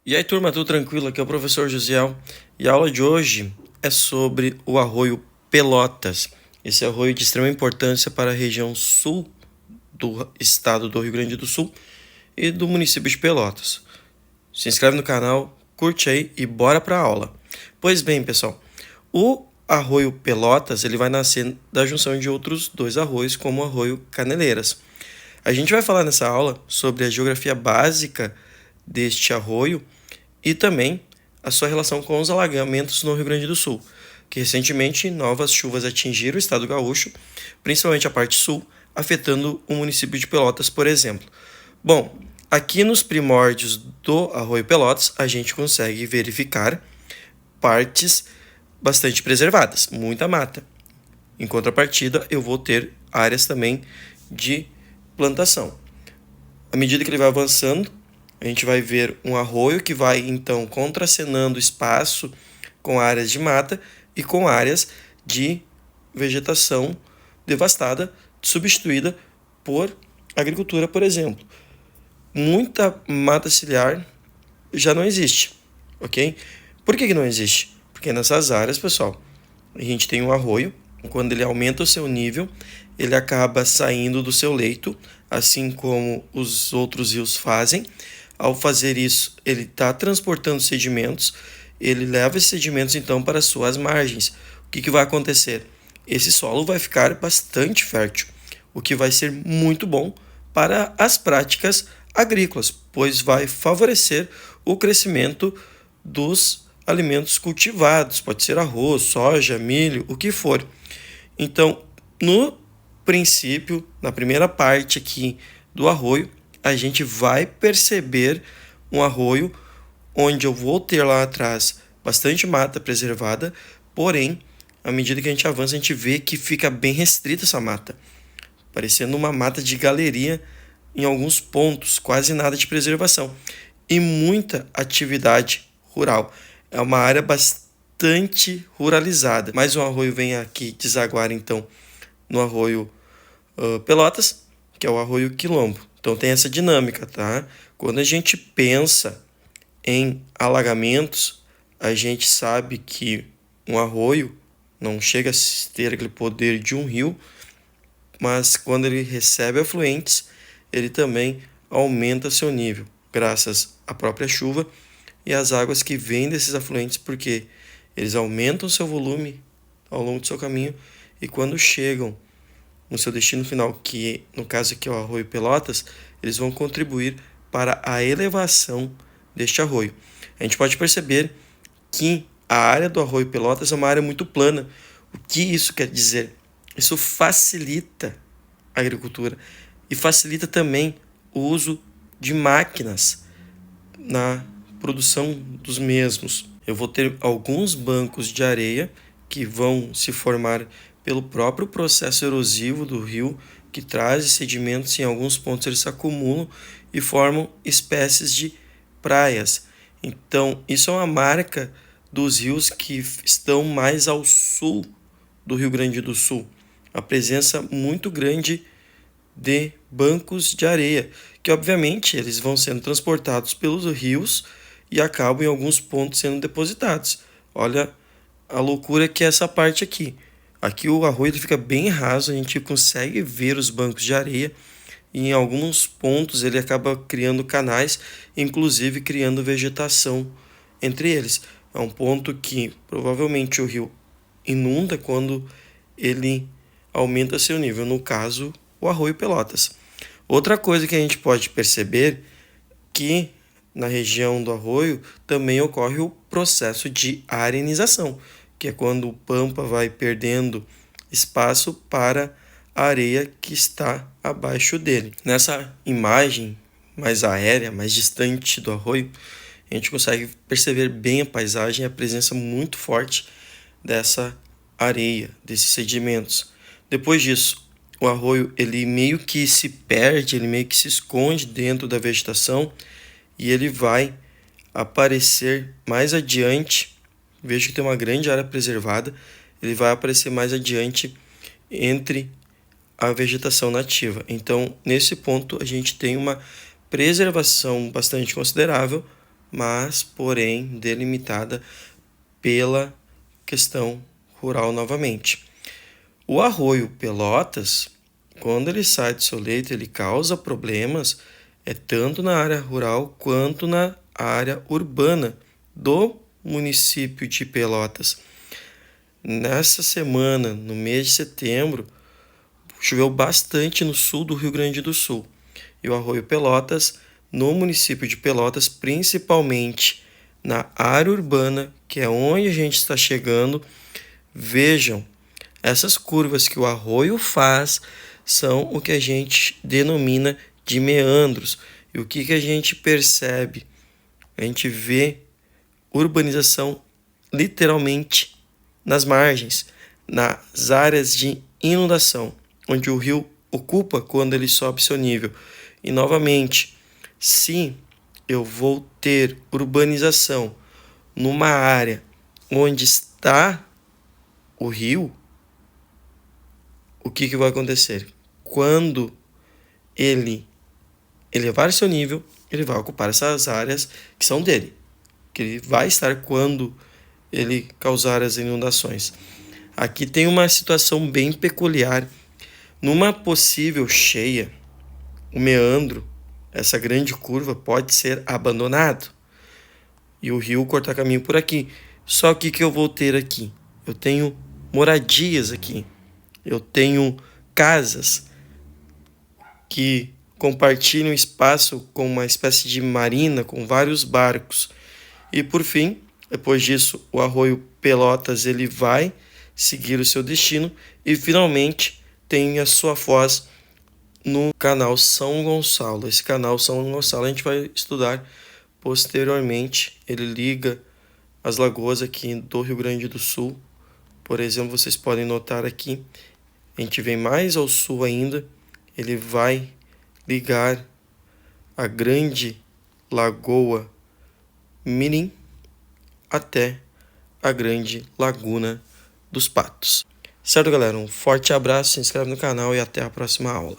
E aí, turma, tudo tranquilo? Aqui é o professor Josiel e a aula de hoje é sobre o arroio Pelotas. Esse arroio de extrema importância para a região sul do estado do Rio Grande do Sul e do município de Pelotas. Se inscreve no canal, curte aí e bora para a aula. Pois bem, pessoal, o arroio Pelotas ele vai nascer da junção de outros dois arroios, como o arroio Caneleiras. A gente vai falar nessa aula sobre a geografia básica deste arroio e também a sua relação com os alagamentos no Rio Grande do Sul, que recentemente novas chuvas atingiram o estado gaúcho, principalmente a parte sul, afetando o município de Pelotas, por exemplo. Bom, aqui nos primórdios do Arroio Pelotas, a gente consegue verificar partes bastante preservadas, muita mata. Em contrapartida, eu vou ter áreas também de plantação. À medida que ele vai avançando, a gente vai ver um arroio que vai então contracenando espaço com áreas de mata e com áreas de vegetação devastada, substituída por agricultura, por exemplo. Muita mata ciliar já não existe, ok? Por que não existe? Porque nessas áreas, pessoal, a gente tem um arroio, quando ele aumenta o seu nível, ele acaba saindo do seu leito, assim como os outros rios fazem. Ao fazer isso, ele está transportando sedimentos, ele leva esses sedimentos então para suas margens. O que vai acontecer? Esse solo vai ficar bastante fértil, o que vai ser muito bom para as práticas agrícolas, pois vai favorecer o crescimento dos alimentos cultivados, pode ser arroz, soja, milho, o que for. Então, no princípio, na primeira parte aqui do arroio, a gente vai perceber um arroio onde eu vou ter lá atrás bastante mata preservada, porém, à medida que a gente avança, a gente vê que fica bem restrita essa mata, parecendo uma mata de galeria em alguns pontos, quase nada de preservação e muita atividade rural. É uma área bastante ruralizada. Mais um arroio vem aqui desaguar então no arroio Pelotas, que é o arroio Quilombo. Então tem essa dinâmica, tá? Quando a gente pensa em alagamentos, a gente sabe que um arroio não chega a ter aquele poder de um rio, mas quando ele recebe afluentes, ele também aumenta seu nível, graças à própria chuva e às águas que vêm desses afluentes, porque eles aumentam seu volume ao longo do seu caminho e quando chegam no seu destino final, que no caso aqui é o Arroio Pelotas, eles vão contribuir para a elevação deste arroio. A gente pode perceber que a área do Arroio Pelotas é uma área muito plana. O que isso quer dizer? Isso facilita a agricultura e facilita também o uso de máquinas na produção dos mesmos. Eu vou ter alguns bancos de areia que vão se formar pelo próprio processo erosivo do rio, que traz sedimentos e em alguns pontos eles se acumulam e formam espécies de praias. Então, isso é uma marca dos rios que estão mais ao sul do Rio Grande do Sul. A presença muito grande de bancos de areia, que obviamente eles vão sendo transportados pelos rios e acabam em alguns pontos sendo depositados. Olha a loucura que é essa parte aqui. Aqui o arroio fica bem raso, a gente consegue ver os bancos de areia e em alguns pontos ele acaba criando canais, inclusive criando vegetação entre eles. É um ponto que provavelmente o rio inunda quando ele aumenta seu nível, no caso, o Arroio Pelotas. Outra coisa que a gente pode perceber que na região do arroio também ocorre o processo de arenização, que é quando o pampa vai perdendo espaço para a areia que está abaixo dele. Nessa imagem mais aérea, mais distante do arroio, a gente consegue perceber bem a paisagem e a presença muito forte dessa areia, desses sedimentos. Depois disso, o arroio ele meio que se perde, ele meio que se esconde dentro da vegetação e ele vai aparecer mais adiante. Vejo que tem uma grande área preservada, ele vai aparecer mais adiante entre a vegetação nativa. Então, nesse ponto, a gente tem uma preservação bastante considerável mas, porém, delimitada pela questão rural novamente. O arroio Pelotas, quando ele sai do seu leito, ele causa problemas tanto na área rural quanto na área urbana do município de Pelotas. Nessa semana, no mês de setembro, choveu bastante no sul do Rio Grande do Sul. E o arroio Pelotas, no município de Pelotas, principalmente na área urbana, que é onde a gente está chegando, vejam, essas curvas que o arroio faz são o que a gente denomina de meandros. E o que a gente percebe? A gente vê urbanização literalmente nas margens, nas áreas de inundação, onde o rio ocupa quando ele sobe seu nível. E novamente, se eu vou ter urbanização numa área onde está o rio, o que vai acontecer? Quando ele elevar seu nível, ele vai ocupar essas áreas que são dele, que ele vai estar quando ele causar as inundações. Aqui tem uma situação bem peculiar. Numa possível cheia, o meandro, essa grande curva, pode ser abandonado e o rio cortar caminho por aqui. Só que eu vou ter aqui? Eu tenho moradias aqui. Eu tenho casas que compartilham espaço com uma espécie de marina, com vários barcos. E por fim, depois disso, o arroio Pelotas ele vai seguir o seu destino e finalmente tem a sua foz no canal São Gonçalo. Esse canal São Gonçalo a gente vai estudar posteriormente. Ele liga as lagoas aqui do Rio Grande do Sul. Por exemplo, vocês podem notar aqui, a gente vem mais ao sul ainda, ele vai ligar a grande lagoa Mirim até a grande Laguna dos Patos. Certo, galera? Um forte abraço, se inscreve no canal e até a próxima aula.